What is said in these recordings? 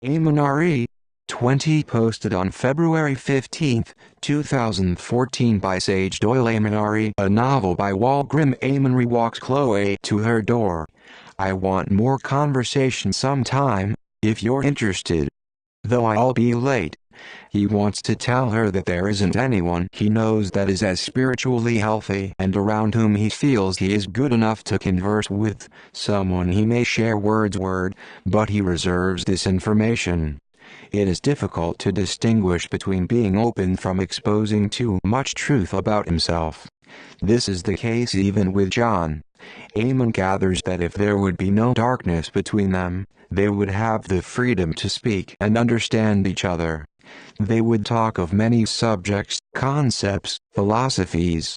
Amon-Re, 20 posted on February 15, 2014 by Sage Doyle. Amon-Re, a novel by Walgrim. Amon-Re walks Chloe to her door. I want more conversation sometime, if you're interested. Though I'll be late. He wants to tell her that there isn't anyone he knows that is as spiritually healthy and around whom he feels he is good enough to converse with, someone he may share words with, but he reserves this information. It is difficult to distinguish between being open from exposing too much truth about himself. This is the case even with John. Amon gathers that if there would be no darkness between them, they would have the freedom to speak and understand each other. They would talk of many subjects, concepts, philosophies.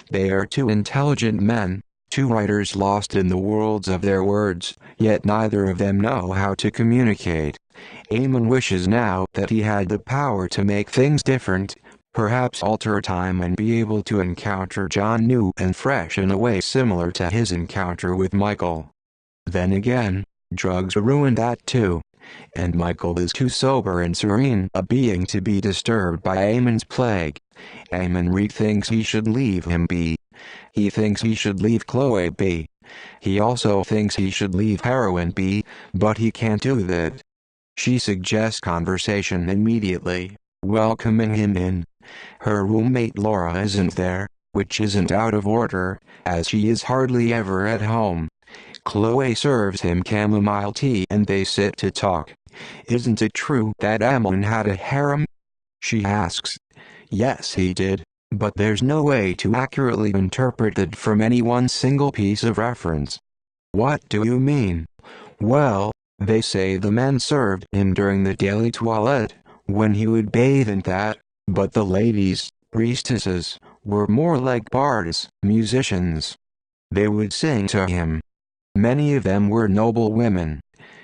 They are two intelligent men, two writers lost in the worlds of their words, yet neither of them know how to communicate. Amon wishes now that he had the power to make things different, perhaps alter time and be able to encounter John new and fresh in a way similar to his encounter with Michael. Then again, drugs ruin that too. And Michael is too sober and serene a being to be disturbed by Amon's plague. Amon-Re thinks he should leave him be. He thinks he should leave Chloe be. He also thinks he should leave heroin be, but he can't do that. She suggests conversation immediately, welcoming him in. Her roommate Laura isn't there, which isn't out of order, as she is hardly ever at home. Chloe serves him chamomile tea and they sit to talk. Isn't it true that Amon had a harem? She asks. Yes, he did, but there's no way to accurately interpret it from any one single piece of reference. What do you mean? Well, they say the men served him during the daily toilette, when he would bathe in that, but the ladies, priestesses, were more like bards, musicians. They would sing to him. Many of them were noble women.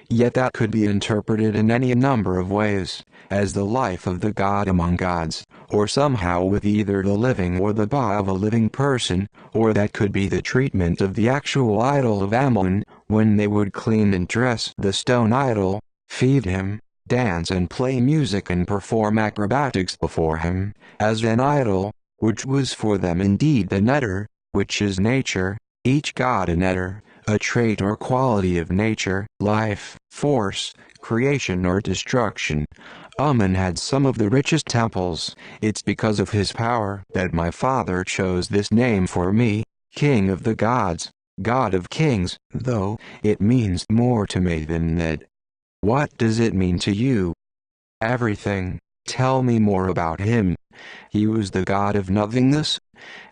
Yet that could be interpreted in any number of ways, as the life of the god among gods, or somehow with either the living or the body of a living person, or that could be the treatment of the actual idol of Amon, when they would clean and dress the stone idol, feed him, dance and play music and perform acrobatics before him, as an idol, which was for them indeed the netter, which is nature, each god a netter, a trait or quality of nature, life, force, creation or destruction. Amon had some of the richest temples. It's because of his power that my father chose this name for me, King of the Gods, God of Kings, though it means more to me than that. What does it mean to you? Everything. Tell me more about him. He was the god of nothingness?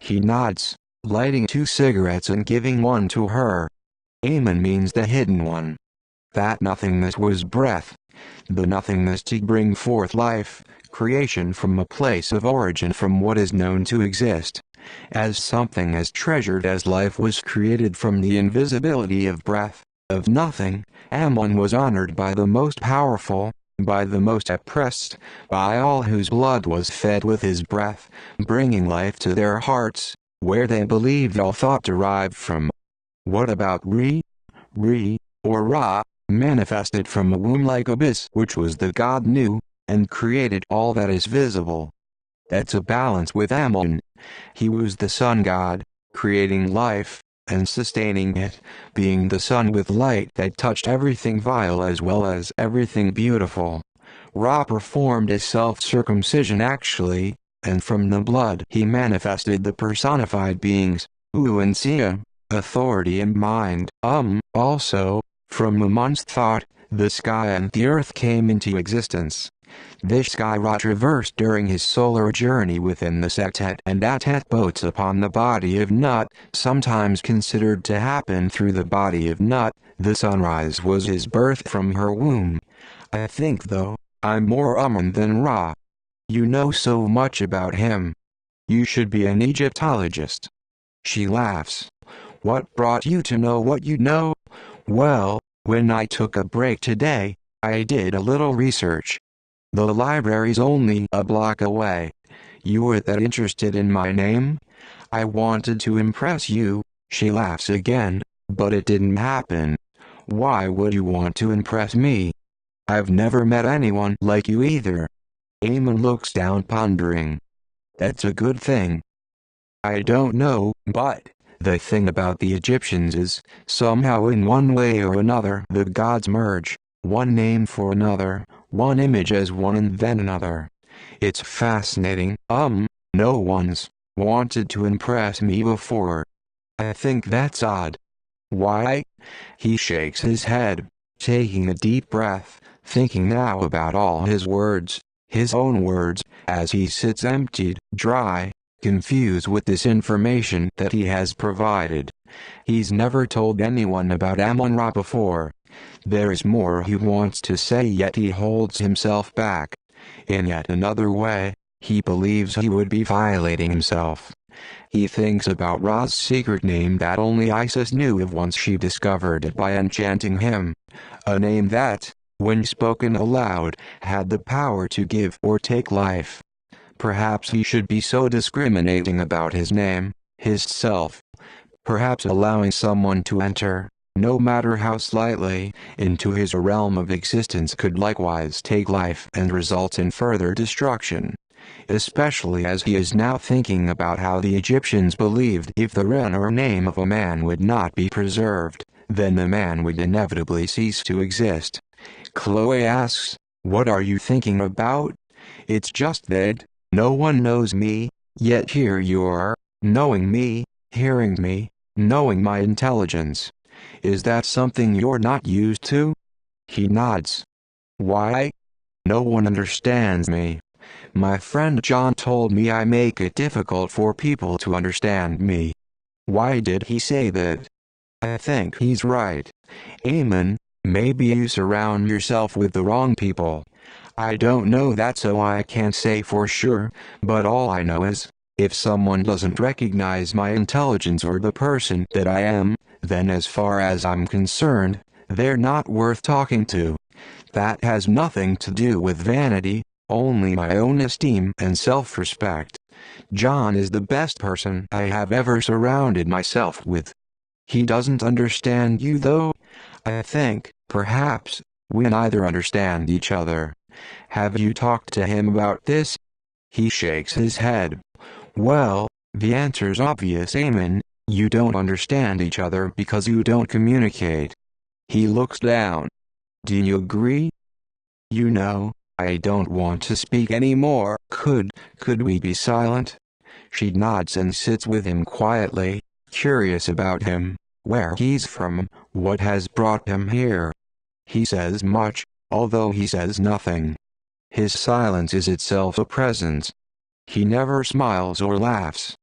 He nods, lighting 2 cigarettes and giving one to her. Amon means the hidden one. That nothingness was breath. The nothingness to bring forth life, creation from a place of origin from what is known to exist. As something as treasured as life was created from the invisibility of breath, of nothing, Amon was honored by the most powerful, by the most oppressed, by all whose blood was fed with his breath, bringing life to their hearts, where they believed all thought derived from. What about Re, or Ra, manifested from a womb-like abyss which was the god knew, and created all that is visible? That's a balance with Amon. He was the sun god, creating life, and sustaining it, being the sun with light that touched everything vile as well as everything beautiful. Ra performed a self-circumcision actually, and from the blood he manifested the personified beings, U and Sia, authority and mind. Also, from Amon's thought, the sky and the earth came into existence. This sky Ra traversed during his solar journey within the Sektet and Atet boats upon the body of Nut, sometimes considered to happen through the body of Nut. The sunrise was his birth from her womb. I think though, I'm more Amon than Ra. You know so much about him. You should be an Egyptologist. She laughs. What brought you to know what you know? Well, when I took a break today, I did a little research. The library's only a block away. You were that interested in my name? I wanted to impress you. She laughs again, but it didn't happen. Why would you want to impress me? I've never met anyone like you either. Amon looks down pondering. That's a good thing. I don't know, but the thing about the Egyptians is, somehow in one way or another the gods merge, one name for another, one image as one and then another. It's fascinating. No one's wanted to impress me before. I think that's odd. Why? He shakes his head, taking a deep breath, thinking now about all his words, his own words, as he sits emptied, dry, confused with this information that he has provided. He's never told anyone about Amon-Ra before. There is more he wants to say, yet he holds himself back. In yet another way, he believes he would be violating himself. He thinks about Ra's secret name that only Isis knew of once she discovered it by enchanting him. A name that, when spoken aloud, had the power to give or take life. Perhaps he should be so discriminating about his name, his self. Perhaps allowing someone to enter, no matter how slightly, into his realm of existence could likewise take life and result in further destruction. Especially as he is now thinking about how the Egyptians believed if the ren or name of a man would not be preserved, then the man would inevitably cease to exist. Chloe asks, "What are you thinking about?" "It's just that no one knows me, yet here you are, knowing me, hearing me, knowing my intelligence. Is that something you're not used to?" He nods. "Why? No one understands me. My friend John told me I make it difficult for people to understand me." Why did he say that? I think he's right. Amon, maybe you surround yourself with the wrong people. I don't know that, so I can't say for sure, but all I know is, if someone doesn't recognize my intelligence or the person that I am, then as far as I'm concerned, they're not worth talking to. That has nothing to do with vanity, only my own esteem and self-respect. John is the best person I have ever surrounded myself with. He doesn't understand you though. I think, perhaps, we neither understand each other. Have you talked to him about this? He shakes his head. Well, the answer's obvious, Amon. You don't understand each other because you don't communicate. He looks down. Do you agree? You know, I don't want to speak anymore. Could we be silent? She nods and sits with him quietly, curious about him, where he's from, what has brought him here. He says much, although he says nothing. His silence is itself a presence. He never smiles or laughs.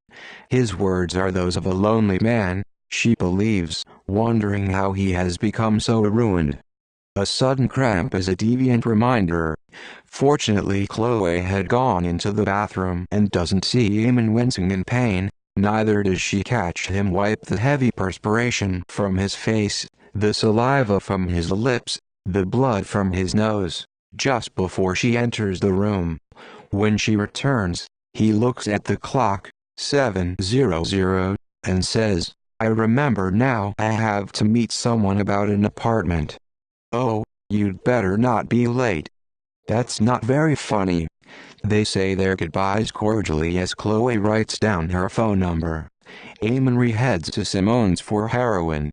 His words are those of a lonely man, she believes, wondering how he has become so ruined. A sudden cramp is a deviant reminder. Fortunately, Chloe had gone into the bathroom and doesn't see Amon wincing in pain, neither does she catch him wipe the heavy perspiration from his face, the saliva from his lips, the blood from his nose, just before she enters the room. When she returns, he looks at the clock, 7:00, and says, "I remember now, I have to meet someone about an apartment." "Oh, you'd better not be late." That's not very funny. They say their goodbyes cordially as Chloe writes down her phone number. Amon-Re heads to Simone's for heroin.